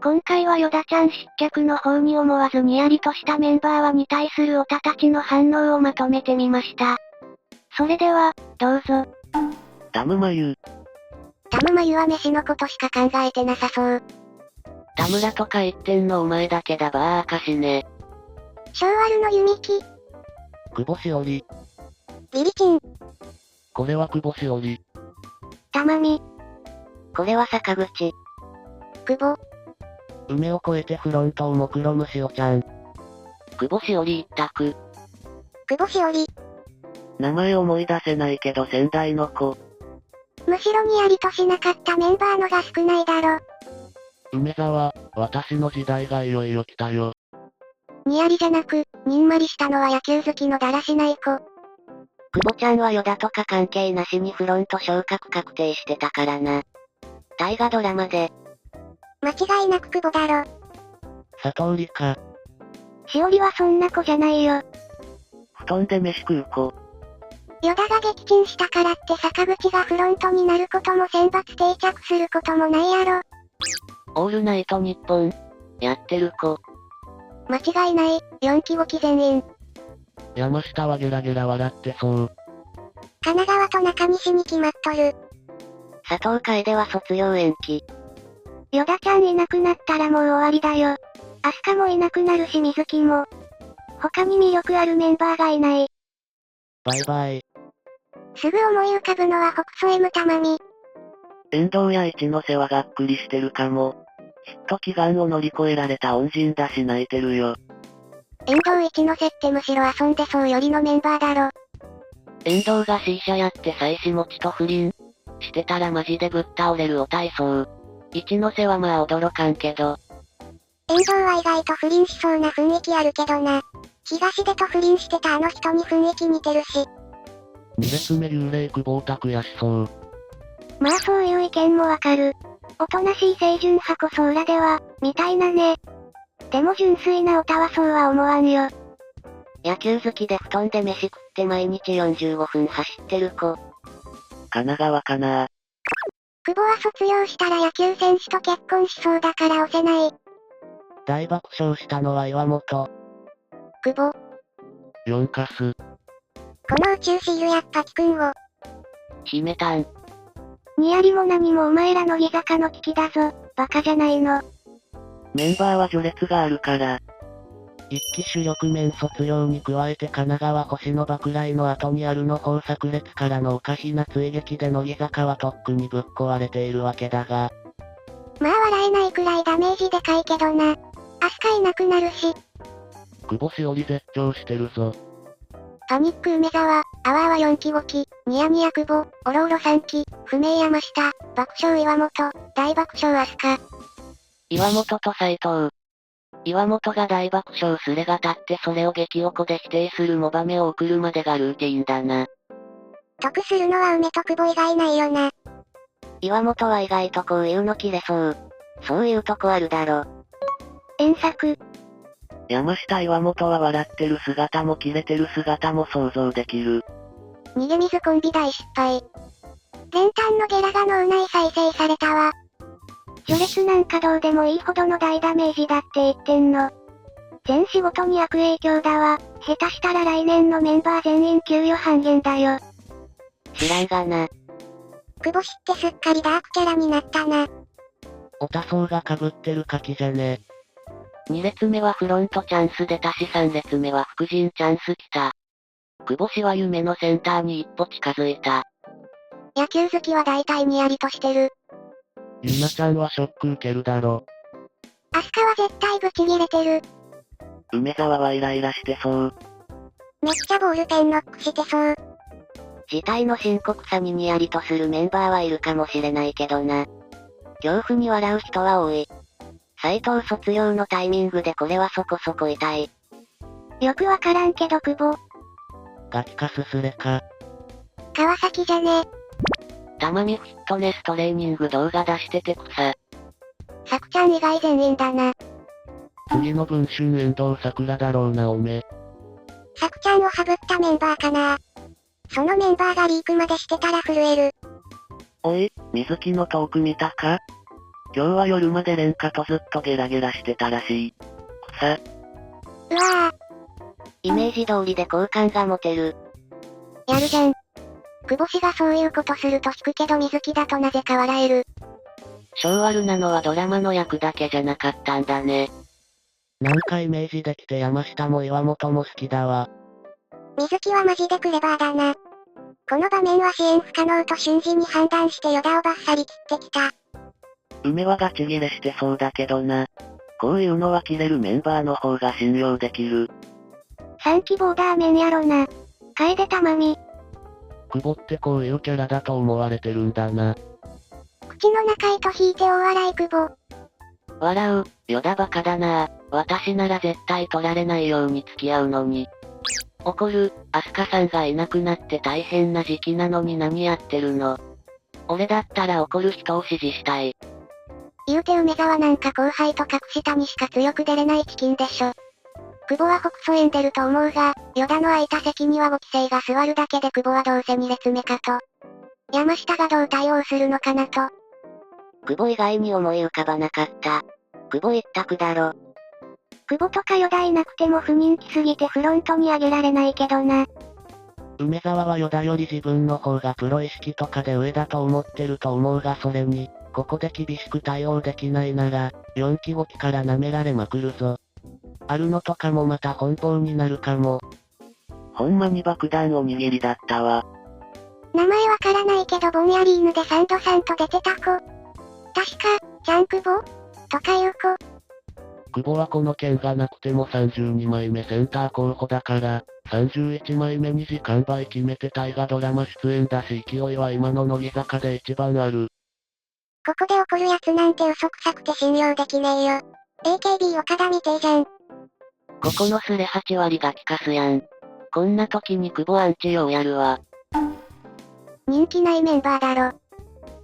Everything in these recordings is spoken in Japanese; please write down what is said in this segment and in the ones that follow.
今回はヨダちゃん失脚の方に思わずにやりとしたメンバーはに対するオタたちの反応をまとめてみました。それでは、どうぞ。タムマユ。タムマユは飯のことしか考えてなさそう。田村とか言ってんのお前だけだばーかしね。小アルの弓木。久保しおり。リリチン。これは久保しおり。たまみ。これは坂口。久保。梅を越えてフロントを目論むしおちゃん。久保しおり一択。久保しおり。名前思い出せないけど仙台の子。むしろにやりとしなかったメンバーのが少ないだろ。梅沢、私の時代がいよいよ来たよ。にやりじゃなく、にんまりしたのは野球好きのだらしない子。久保ちゃんはヨダとか関係なしにフロント昇格確定してたからな。大河ドラマで。間違いなく久保だろ。佐藤里香。しおりはそんな子じゃないよ。布団で飯食う子。ヨダが撃沈したからって坂口がフロントになることも選抜定着することもないやろ。オールナイトニッポン。やってる子。間違いない、4期5期全員。山下はゲラゲラ笑ってそう。神奈川と中西に決まっとる。佐藤楓は卒業延期。ヨダちゃんいなくなったらもう終わりだよ。アスカもいなくなるし水木も。他に魅力あるメンバーがいない。バイバイ。すぐ思い浮かぶのは北曽 M たまみ。遠藤や一ノ瀬はがっくりしてるかも。きっと祈願を乗り越えられた恩人だし泣いてるよ。遠藤一ノ瀬ってむしろ遊んでそうよりのメンバーだろ。遠藤が C 社やって妻子持ちと不倫してたらマジでぶっ倒れるお体操。一ノ瀬はまあ驚かんけど。遠藤は意外と不倫しそうな雰囲気あるけどな。東出と不倫してたあの人に雰囲気似てるし。2列目幽霊久保拓也しそう。まあそういう意見もわかる。おとなしい清純派こそ裏では、みたいなね。でも純粋なオタはそうは思わんよ。野球好きで布団で飯食って毎日45分走ってる子。神奈川かな。久保は卒業したら野球選手と結婚しそうだから押せない。大爆笑したのは岩本。久保。4カス。この宇宙シールやっぱキくんを。姫たん。にやりも何もお前ら乃木坂の危機だぞ。バカじゃないの。メンバーは序列があるから。一期主力面卒業に加えて神奈川星の爆雷の後にあるの方炸裂からのおかしな追撃で乃木坂はとっくにぶっ壊れているわけだが。まあ笑えないくらいダメージでかいけどな。アスカいなくなるし。久保しおり絶叫してるぞ。パニック梅沢、あわあわ4期5期、ニヤニヤ久保、おろおろ3期、不明山下、爆笑岩本、大爆笑アスカ。岩本と斎藤。岩本が大爆笑すれが立ってそれを激おこで否定するモバメを送るまでがルーティンだな。得するのは梅と久保以外ないよな。岩本は意外とこういうの切れそう。そういうとこあるだろ。遠作。山下岩本は笑ってる姿もキレてる姿も想像できる。逃げ水コンビ大失敗。練炭のゲラが脳内再生されたわ。序列なんかどうでもいいほどの大ダメージだって言ってんの。全仕事に悪影響だわ。下手したら来年のメンバー全員給与半減だよ。知らんがな。久保氏ってすっかりダークキャラになったな。おたそうが被ってる柿じゃね。2列目はフロントチャンス出たし3列目は副陣チャンス来た。久保氏は夢のセンターに一歩近づいた。野球好きは大体にやりとしてる。ゆなちゃんはショック受けるだろ。アスカは絶対ブチギレてる。梅沢はイライラしてそう。めっちゃボールペンノックしてそう。事態の深刻さににやりとするメンバーはいるかもしれないけどな。恐怖に笑う人は多い。斎藤卒業のタイミングでこれはそこそこ痛い。よくわからんけど久保。ガキかすすれか。川崎じゃね。たまみフィットネストレーニング動画出してて草。さくちゃん以外全員だな。次の文春遠藤桜だろうなおめ。さくちゃんをハブったメンバーかな。そのメンバーがリークまでしてたら震える。おい、水木のトーク見たか？今日は夜まで蓮華とずっとゲラゲラしてたらしい。草。うわイメージ通りで好感が持てる。やるじゃん。久保氏がそういうことすると引くけど水木だとなぜか笑える。性悪なのはドラマの役だけじゃなかったんだね。なんかイメージできて山下も岩本も好きだわ。水木はマジでクレバーだな。この場面は支援不可能と瞬時に判断してヨダをバッサリ切ってきた。梅はガチギレしてそうだけどな。こういうのは切れるメンバーの方が信用できる。3期ボーダーメンやろな。楓珠美。久保ってこういうキャラだと思われてるんだな。口の中糸引いて大笑い久保。笑う、ヨダバカだな。私なら絶対取られないように付き合うのに。怒る、アスカさんがいなくなって大変な時期なのに何やってるの。俺だったら怒る人を支持したい。言うて梅沢なんか後輩と格下にしか強く出れないチキンでしょ。久保は北総園出ると思うが、ヨダの空いた席には5期生が座るだけで久保はどうせ2列目かと。山下がどう対応するのかなと。久保以外に思い浮かばなかった。久保一択だろ。久保とかヨダいなくても不人気すぎてフロントに上げられないけどな。梅沢はヨダより自分の方がプロ意識とかで上だと思ってると思うがそれに、ここで厳しく対応できないなら、4期5期から舐められまくるぞ。あるのとかもまた奔放になるかも。ほんまに爆弾おにぎりだったわ。名前わからないけどぼんやり犬でサンドさんと出てた子。確か、ちゃん久保とかいう子。久保はこの件がなくても32枚目センター候補だから、31枚目に時間倍決めて大河ドラマ出演だし勢いは今の乃木坂で一番ある。ここで怒るやつなんて嘘くさくて信用できねえよ。AKB 岡田みてえじゃん。ここのスレ8割が効かすやん。こんな時に久保アンチ用やるわ。人気ないメンバーだろ。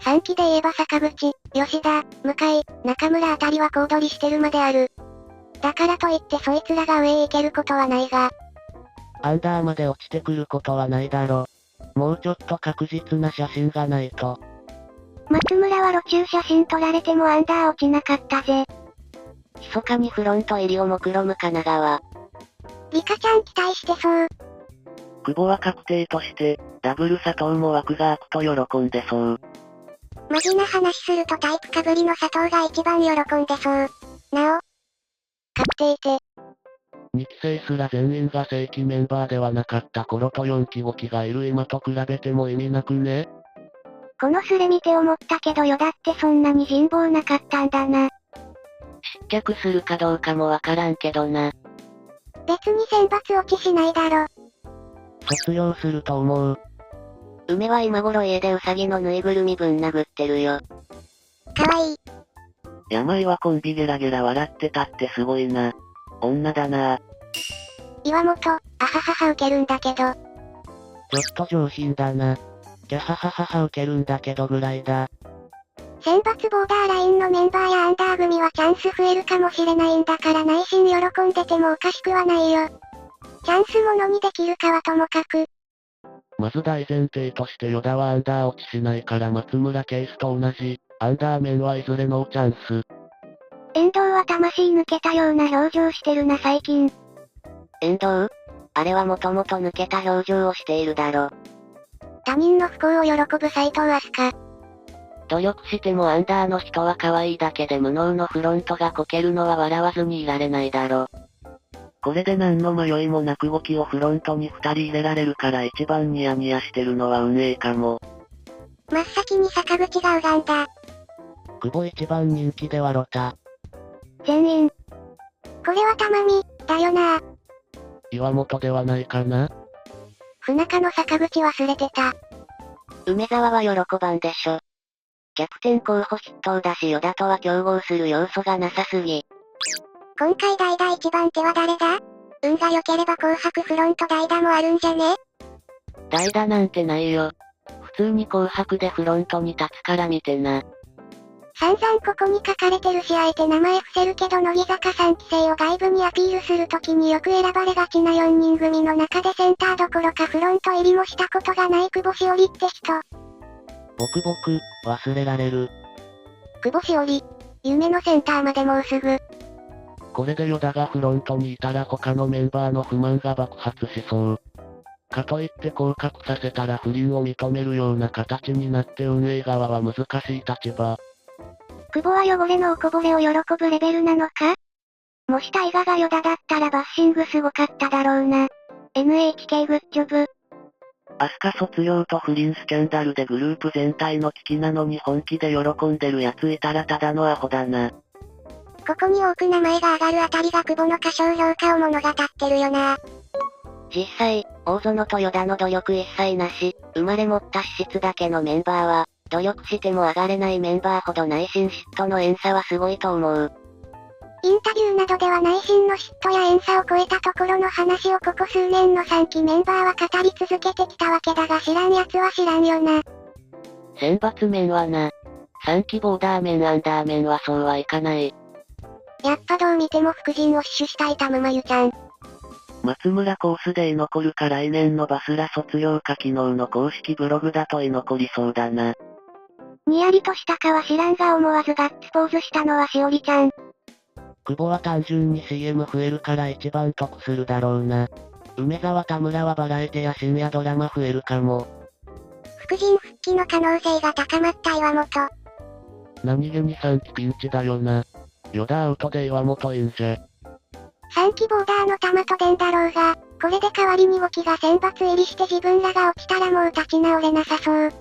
3期で言えば坂口、吉田、向井、中村あたりは小躍りしてるまである。だからといってそいつらが上へ行けることはないが。アンダーまで落ちてくることはないだろ。もうちょっと確実な写真がないと。松村は路中写真撮られてもアンダー落ちなかったぜ。密かにフロント入りを目論む神奈川。リカちゃん期待してそう。久保は確定として、ダブル佐藤も枠が空くと喜んでそう。マジな話するとタイプ被りの佐藤が一番喜んでそう。なお、確定て。2期生すら全員が正規メンバーではなかった頃と4期5期がいる今と比べても意味なくね？このスレ見て思ったけどヨダってそんなに人望なかったんだな。失脚するかどうかもわからんけどな。別に選抜落ちしないだろ。卒業すると思う。梅は今頃家でウサギのぬいぐるみぶん殴ってるよ。かわいい。山井はコンビゲラゲラ笑ってたってすごいな。女だな。岩本、あはははウケるんだけど。ちょっと上品だな。キャハハハハウケるんだけどぐらいだ。選抜ボーダーラインのメンバーやアンダー組はチャンス増えるかもしれないんだから内心喜んでてもおかしくはないよ。チャンスものにできるかはともかく。まず大前提としてヨダはアンダー落ちしないから松村ケースと同じ、アンダーメンはいずれノーチャンス。遠藤は魂抜けたような表情してるな最近。遠藤？あれはもともと抜けた表情をしているだろ。他人の不幸を喜ぶ斎藤飛鳥。努力してもアンダーの人は可愛いだけで無能のフロントがこけるのは笑わずにいられないだろ。これで何の迷いもなく動きをフロントに2人入れられるから一番ニヤニヤしてるのは運営かも。真っ先に坂口が拝んだ。久保一番人気ではロタ。全員。これは玉美、だよな。岩本ではないかな。不仲の坂口忘れてた。梅沢は喜ばんでしょ。キャプテン候補筆頭だしヨダとは競合する要素がなさすぎ。今回代打一番手は誰だ？運が良ければ紅白フロント代打もあるんじゃね？代打なんてないよ。普通に紅白でフロントに立つから見てな。散々ここに書かれてるしあえて名前伏せるけど乃木坂3期生を外部にアピールするときによく選ばれがちな4人組の中でセンターどころかフロント入りもしたことがない久保しおりって人。僕忘れられる。久保しおり。夢のセンターまでもうすぐ。これで与田がフロントにいたら他のメンバーの不満が爆発しそう。かといって降格させたら不倫を認めるような形になって運営側は難しい立場。久保は汚れのおこぼれを喜ぶレベルなのか？もし大河が与田だったらバッシングすごかっただろうな。NHK グッジョブ。アスカ卒業と不倫スキャンダルでグループ全体の危機なのに本気で喜んでるやついたらただのアホだな。ここに多く名前が挙がるあたりが久保の過小評価を物語ってるよな。実際、大園と与田の努力一切なし、生まれ持った資質だけのメンバーは、努力しても上がれないメンバーほど内心嫉妬の遠差はすごいと思う。インタビューなどでは内心の嫉妬や遠差を超えたところの話をここ数年の3期メンバーは語り続けてきたわけだが知らん奴は知らんよな。選抜面はな。3期ボーダー面アンダー面はそうはいかない。やっぱどう見ても副陣を死守したいたむまゆちゃん。松村コースで居残るか来年のバスラ卒業か昨日の公式ブログだと居残りそうだな。にやりとしたかは知らんが思わずガッツポーズしたのはしおりちゃん。久保は単純に CM 増えるから一番得するだろうな。梅沢田村はバラエティや深夜ドラマ増えるかも。副陣復帰の可能性が高まった岩本。何気に3期ピンチだよな。与田アウトで岩本インじゃ。3期ボーダーの玉と伝だろうが、これで代わりに5期が選抜入りして自分らが落ちたらもう立ち直れなさそう。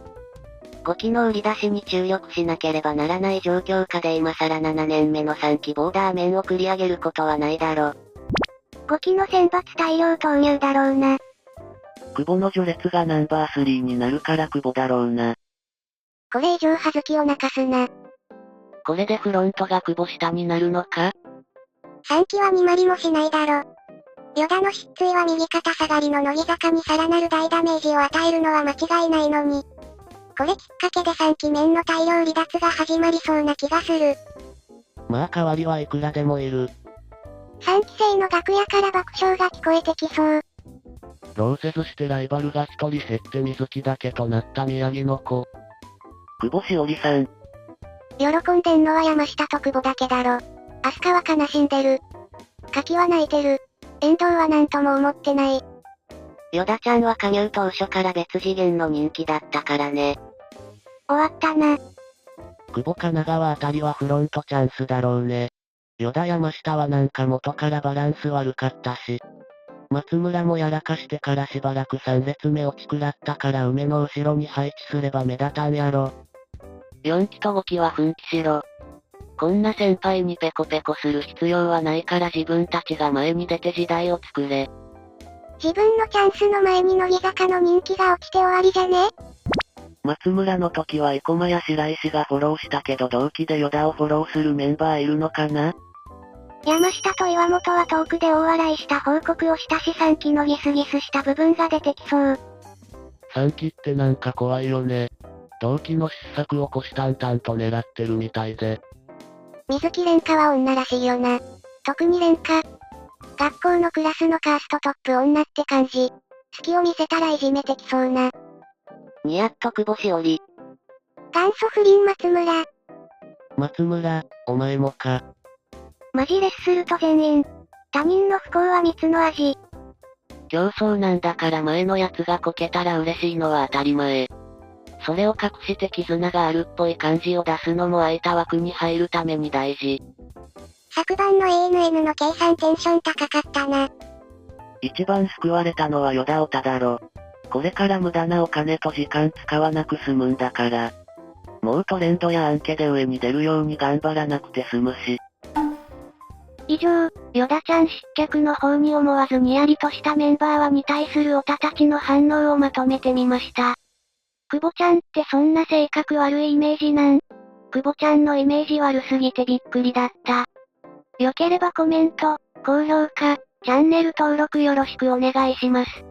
5期の売り出しに注力しなければならない状況下で今更7年目の3期ボーダー面を繰り上げることはないだろ。5期の選抜大量投入だろうな。久保の序列がナンバー3になるから久保だろうな。これ以上葉月を泣かすな。これでフロントが久保下になるのか？ 3期は2割もしないだろ。与田の失墜は右肩下がりの乃木坂にさらなる大ダメージを与えるのは間違いないのに。これきっかけで3期面の大量離脱が始まりそうな気がする。まあ代わりはいくらでもいる。3期生の楽屋から爆笑が聞こえてきそう。労せずしてライバルが一人減って水木だけとなった宮城の子。久保しおりさん。喜んでんのは山下と久保だけだろ。アスカは悲しんでる。柿は泣いてる。遠藤はなんとも思ってない。与田ちゃんは加入当初から別次元の人気だったからね。終わったな。久保神奈川あたりはフロントチャンスだろうね。与田山下はなんか元からバランス悪かったし。松村もやらかしてからしばらく3列目落ちくらったから梅の後ろに配置すれば目立たんやろ。4期と5期は奮起しろ。こんな先輩にペコペコする必要はないから自分たちが前に出て時代を作れ。自分のチャンスの前に乃木坂の人気が落ちて終わりじゃね？松村の時は生駒や白石がフォローしたけど同期で与田をフォローするメンバーいるのかな？山下と岩本はトークで大笑いした報告をしたし3期のギスギスした部分が出てきそう。3期ってなんか怖いよね。同期の失策を虎視眈々と狙ってるみたいで。水木蓮花は女らしいよな。特に蓮花。学校のクラスのカーストトップ女って感じ。隙を見せたらいじめてきそうな。にやっと久保しおり。元祖不倫松村。松村、お前もか。マジレスすると全員。他人の不幸は蜜の味。競争なんだから前のやつがこけたら嬉しいのは当たり前。それを隠して絆があるっぽい感じを出すのも空いた枠に入るために大事。昨晩の ANN の計算テンション高かったな。一番救われたのは与田オタだろ。これから無駄なお金と時間使わなく済むんだから。もうトレンドやアンケで上に出るように頑張らなくて済むし。以上、与田ちゃん失脚の方に思わずにやりとしたメンバーはに対するオタたちの反応をまとめてみました。久保ちゃんってそんな性格悪いイメージなん？久保ちゃんのイメージ悪すぎてびっくりだった。良ければコメント、高評価、チャンネル登録よろしくお願いします。